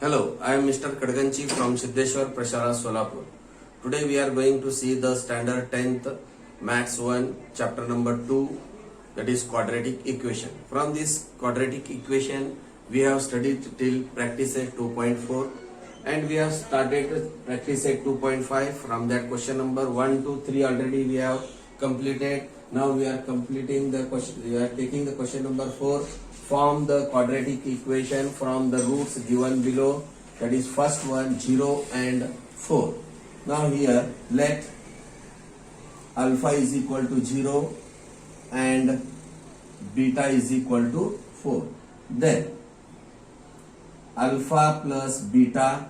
Hello, I am Mr. Kadganchi from Siddheshwar Prashala Solapur. Today we are going to see the standard 10th Maths 1 chapter number 2, that is quadratic equation. From this quadratic equation we have studied till practice set 2.4 and we have started practice set 2.5. From that question number 1 to 3 already we have completed. Now we are completing the question, we are taking the question number 4. Form the quadratic equation from the roots given below, that is first one 0 and 4. Now here let alpha is equal to 0 and beta is equal to 4. Then alpha plus beta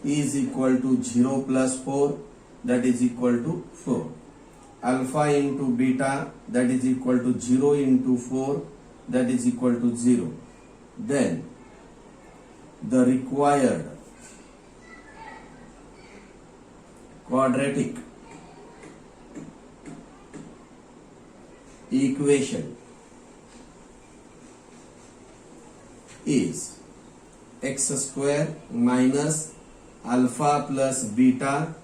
is equal to 0 plus 4, that is equal to 4. Alpha into beta, that is equal to 0 into 4, that is equal to 0. Then the required quadratic equation is x square minus alpha plus beta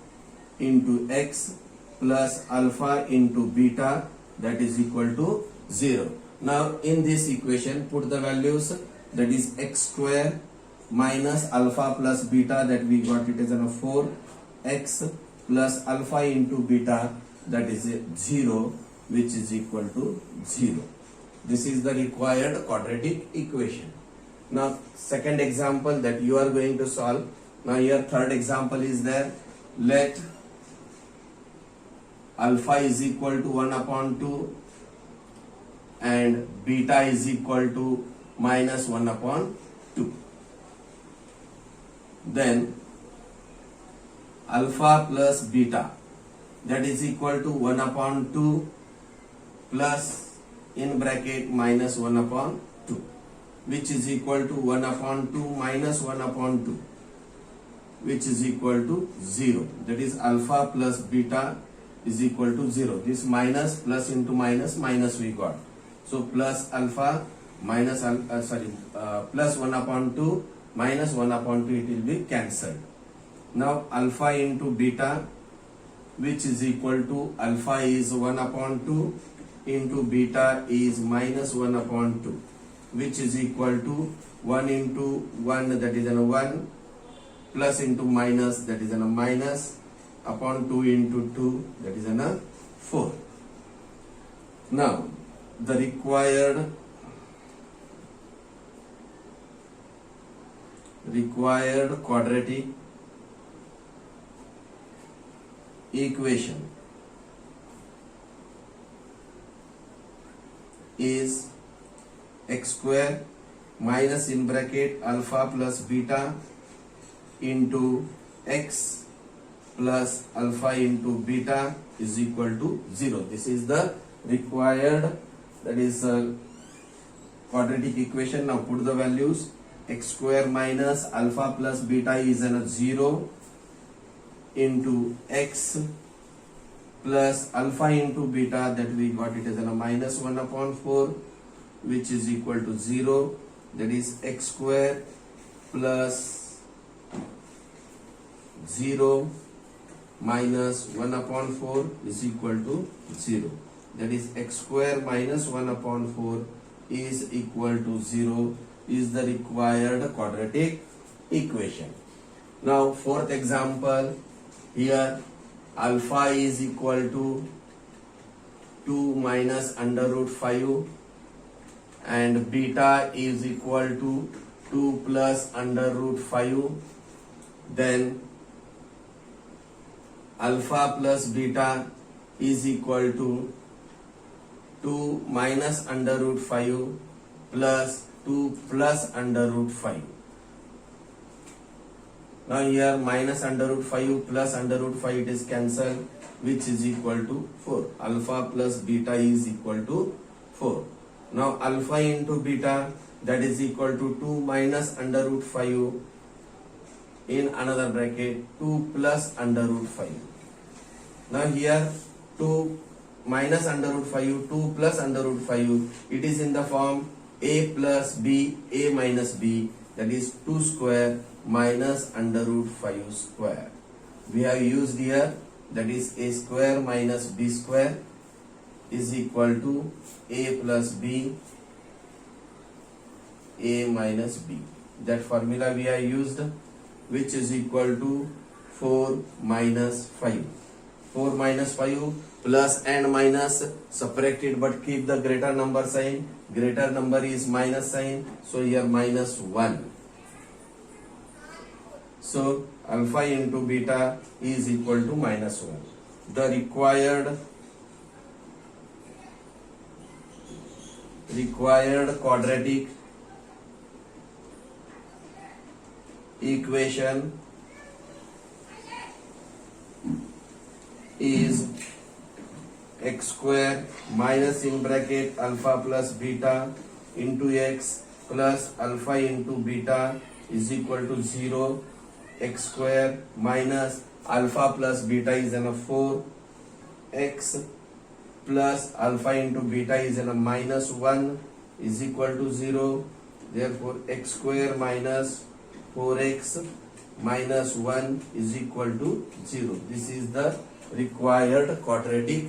into x plus alpha into beta, that is equal to 0. Now in this equation put the values, that is x square minus alpha plus beta, that we got it as a 4, x plus alpha into beta, that is 0, which is equal to 0. This is the required quadratic equation. Now second example that you are going to solve. Now here third example is there. Let alpha is equal to 1 upon 2 and beta is equal to minus 1 upon 2. Then alpha plus beta, that is equal to 1 upon 2 plus in bracket minus 1 upon 2, which is equal to 1 upon 2 minus 1 upon 2, which is equal to 0. That is alpha plus beta is equal to 0. This minus plus into minus, minus we got. So plus alpha minus plus 1 upon 2 minus 1 upon 2, it will be cancelled. Now alpha into beta, which is equal to alpha is 1 upon 2 into beta is minus 1 upon 2, which is equal to 1 into 1, that is a 1, plus into minus, that is a minus, upon 2 into 2, that is a 4. Now the required quadratic equation is x square minus in bracket alpha plus beta into x plus alpha into beta is equal to 0. This is the required, that is quadratic equation. Now put the values. X square minus alpha plus beta is a 0 into x plus alpha into beta, that we got it as a minus 1 upon 4, which is equal to 0. That is x square plus 0 minus 1 upon 4 is equal to 0. That is x square minus 1 upon 4 is equal to 0 is the required quadratic equation. Now fourth example, here alpha is equal to 2 minus under root 5 and beta is equal to 2 plus under root 5. Then alpha plus beta is equal to 2 minus under root 5 plus 2 plus under root 5. Now here minus under root 5 plus under root 5, it is cancelled, which is equal to 4. Alpha plus beta is equal to 4. Now alpha into beta, that is equal to 2 minus under root 5 in another bracket 2 plus under root 5. Now here 2 minus under root 5, 2 plus under root 5, it is in the form a plus b, a minus b, that is 2 square minus under root 5 square. We have used here, that is a square minus b square is equal to a plus b, a minus b. That formula we have used, which is equal to 4 minus 5. 4 minus 5 plus and minus subtracted, but keep the greater number sign. Greater number is minus sign, so here minus 1. So alpha into beta is equal to minus 1. The required quadratic equation is x square minus in bracket alpha plus beta into x plus alpha into beta is equal to 0. X square minus alpha plus beta is in a 4. X plus alpha into beta is in a minus 1 is equal to 0. Therefore x square minus 4x minus 1 is equal to 0. This is the required quadratic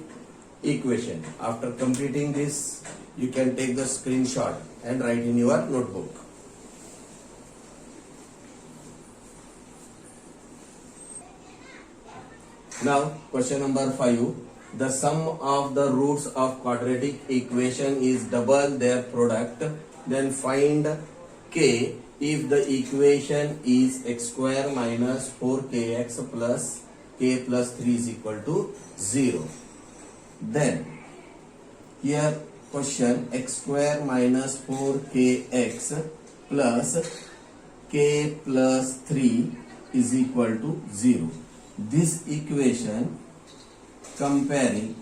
equation. After completing this, you can take the screenshot and write in your notebook. Now question number 5. The sum of the roots of quadratic equation is double their product. Then find k if the equation is x square minus 4kx plus k plus 3 is equal to 0. Then here question, x square minus 4kx plus k plus 3 is equal to 0. This equation comparing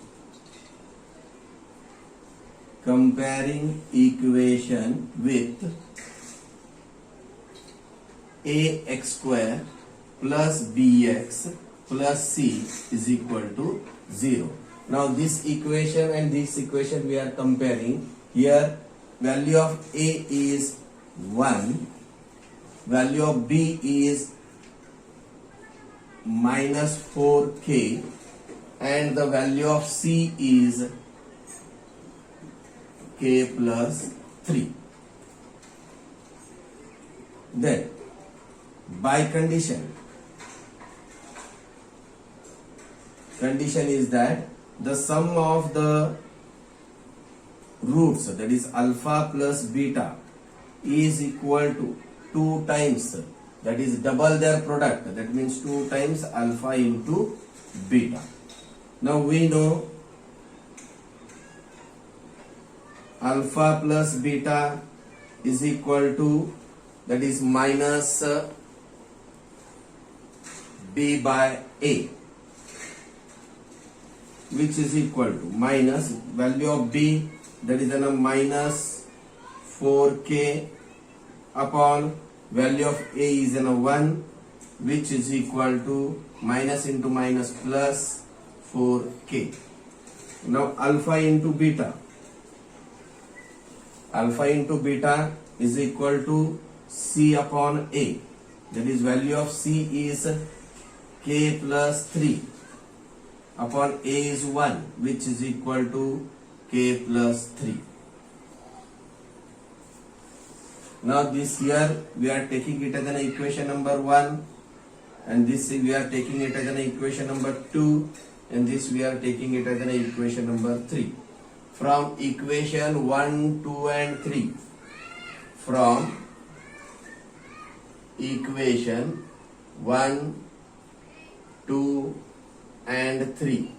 equation with ax square plus bx plus c is equal to 0. Now this equation and this equation we are comparing. Here value of a is 1, value of b is minus 4k, and the value of c is k plus 3. Then by condition is that the sum of the roots, that is alpha plus beta, is equal to 2 times, that is double their product, that means 2 times alpha into beta. Now we know alpha plus beta is equal to, that is minus b by a, which is equal to minus value of b, that is a minus 4k upon value of a is a 1, which is equal to minus into minus plus 4k. Now alpha into beta is equal to c upon a, that is value of c is k plus 3 upon a is 1, which is equal to k plus 3. Now this here we are taking it as an equation number 1, and this we are taking it as an equation number 2, and this we are taking it as an equation number 3. From equation 1, 2 and 3, from equation 1, 2 and 3.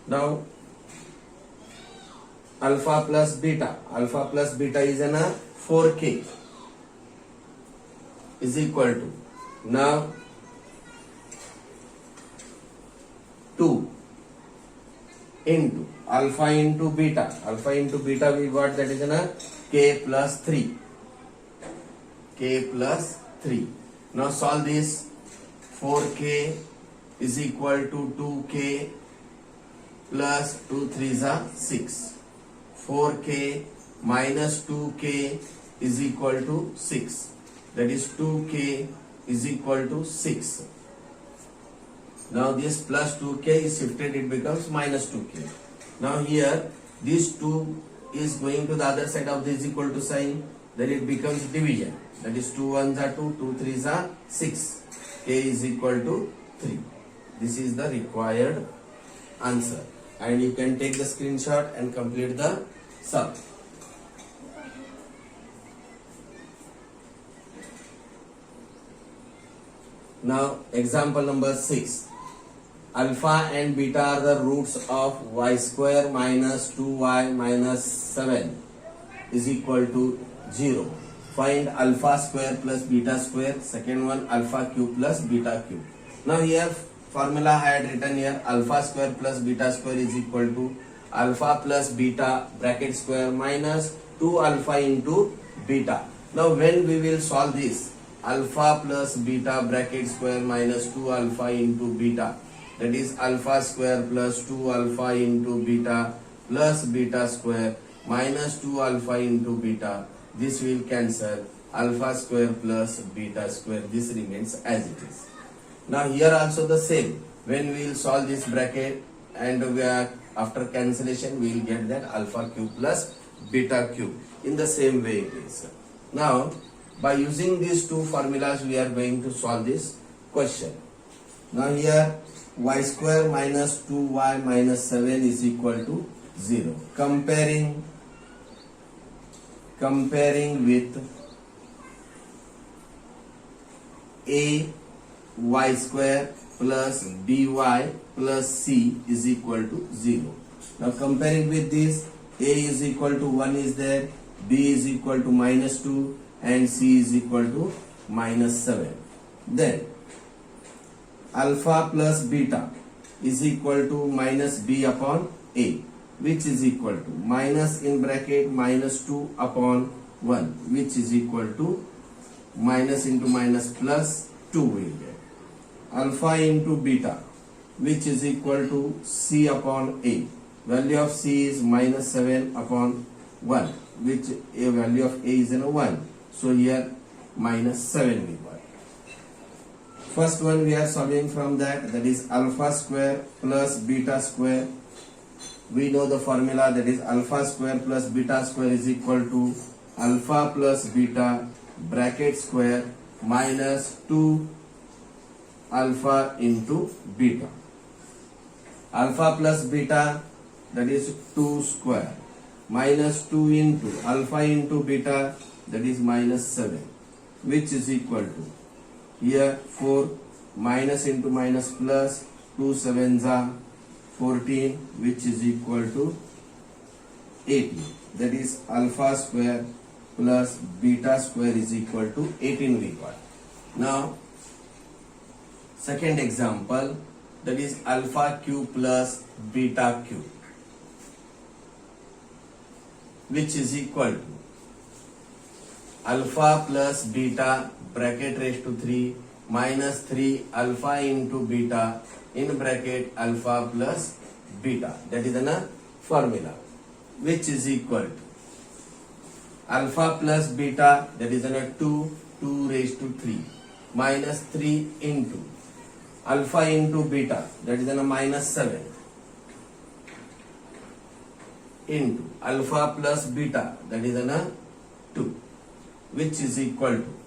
Now alpha plus beta is an 4k is equal to, now 2 into alpha into beta we got, that is an k plus 3. Now solve this. 4k is equal to 2k plus 2 3s are 6. 4k minus 2k is equal to 6. that is 2k is equal to 6. Now this plus 2k is shifted, it becomes minus 2k. Now here this 2 is going to the other side of this equal to sign, then it becomes division. That is 2 1s are 2, 2 3s are 6. K is equal to 3. This is the required answer. And you can take the screenshot and complete the sum. Now example number 6. Alpha and beta are the roots of y square minus 2y minus 7 is equal to 0. Find alpha square plus beta square. Second one, alpha cube plus beta cube. Now here formula I had written here, alpha square plus beta square is equal to alpha plus beta bracket square minus 2 alpha into beta. Now when we will solve this, alpha plus beta bracket square minus 2 alpha into beta, that is alpha square plus 2 alpha into beta plus beta square minus 2 alpha into beta. This will cancel. Alpha square plus beta square, this remains as it is. Now here also the same. When we will solve this bracket and after cancellation we will get that alpha cube plus beta cube. In the same way it is. Now by using these two formulas we are going to solve this question. Now here y square minus 2y minus 7 is equal to 0. Comparing with a y square plus by plus c is equal to 0. Now comparing with this, a is equal to 1 is there, b is equal to minus 2 and c is equal to minus 7. Then alpha plus beta is equal to minus b upon a, which is equal to minus in bracket minus 2 upon 1, which is equal to minus into minus plus 2 will get. Alpha into beta, which is equal to c upon a. Value of c is minus 7 upon 1, which a value of a is in a 1. So here minus 7 we got. First one we are solving from that is alpha square plus beta square. We know the formula, that is alpha square plus beta square is equal to alpha plus beta bracket square minus 2 alpha into beta. Alpha plus beta, that is 2 square, minus 2 into alpha into beta, that is minus 7, which is equal to here 4 minus into minus plus 2 sevens are 14, which is equal to 18. That is alpha square plus beta square is equal to 18 we got. Now second example, that is alpha cube plus beta cube, which is equal to alpha plus beta bracket raised to 3 minus 3 alpha into beta in bracket alpha plus beta. That is a formula, which is equal to alpha plus beta, that is a 2 raised to 3 minus 3 into alpha into beta, that is a minus 7 into alpha plus beta, that is a 2, which is equal to,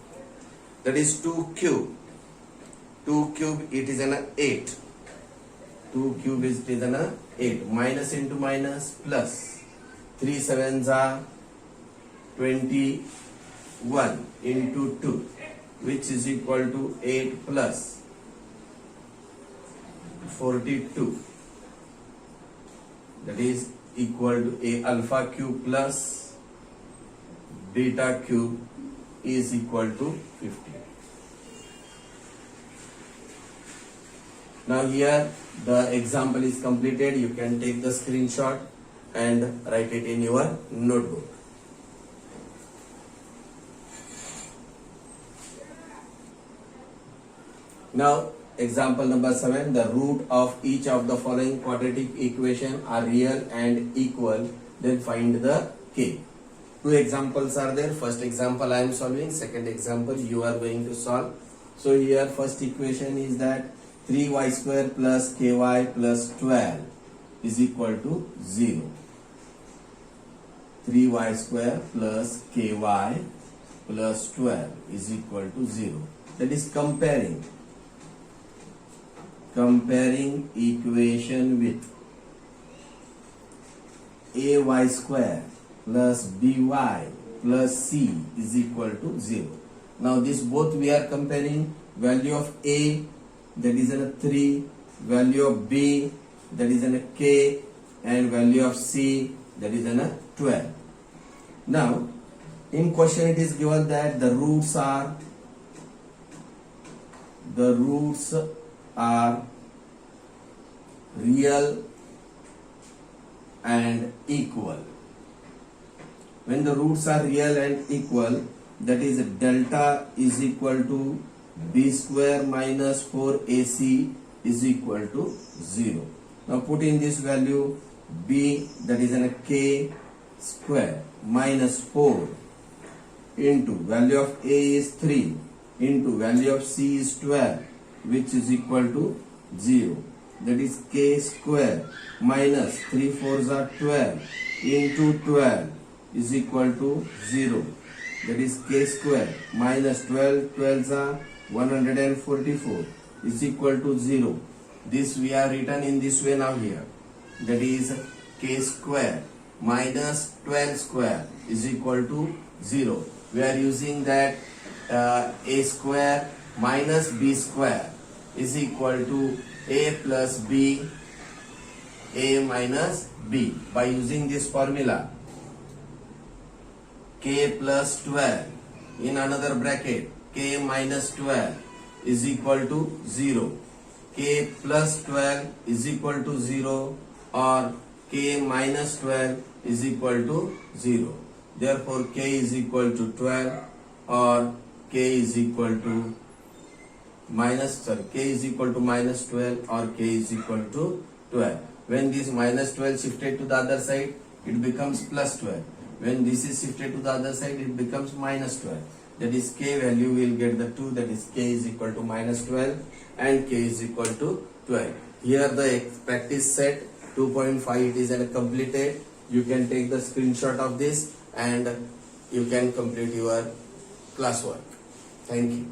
that is 2 cube. 2 cube it is an 8. 2 cube is an 8. Minus into minus plus 3 sevens are 21 into 2, which is equal to 8 plus 42. That is equal to a alpha cube plus beta cube is equal to 50. Now here the example is completed. You can take the screenshot and write it in your notebook. Now example number 7, the root of each of the following quadratic equation are real and equal, then find the k. Two examples are there. First example I am solving, second example you are going to solve. So here first equation is that 3y square plus ky plus 12 is equal to 0. 3y square plus ky plus 12 is equal to 0. That is comparing equation with ay square plus by plus c is equal to 0. Now this both we are comparing. Value of a, that is in a 3, value of b, that is in a k, and value of c, that is in a 12. Now in question it is given that the roots are real and equal. When the roots are real and equal, that is delta is equal to b square minus 4ac is equal to 0. Now put in this value b, that is in a k square minus 4 into value of a is 3 into value of c is 12, which is equal to 0. That is k square minus 3 4s are 12 into 12 is equal to 0. That is k square minus 12 12s are 144 is equal to 0. This we are written in this way now here. That is k square minus 12 square is equal to 0. We are using that a square minus b square is equal to a plus b, a minus b. By using this formula, k plus 12 in another bracket, k minus 12 is equal to 0. K plus 12 is equal to 0 or k minus 12 is equal to 0. Therefore k is equal to 12 or k is equal to minus 12 or k is equal to 12. When this minus 12 shifted to the other side, it becomes plus 12. When this is shifted to the other side, it becomes minus 12. That is k value will get the 2, that is k is equal to minus 12 and k is equal to 12. Here the practice set 2.5 it is completed. You can take the screenshot of this and you can complete your classwork. Thank you.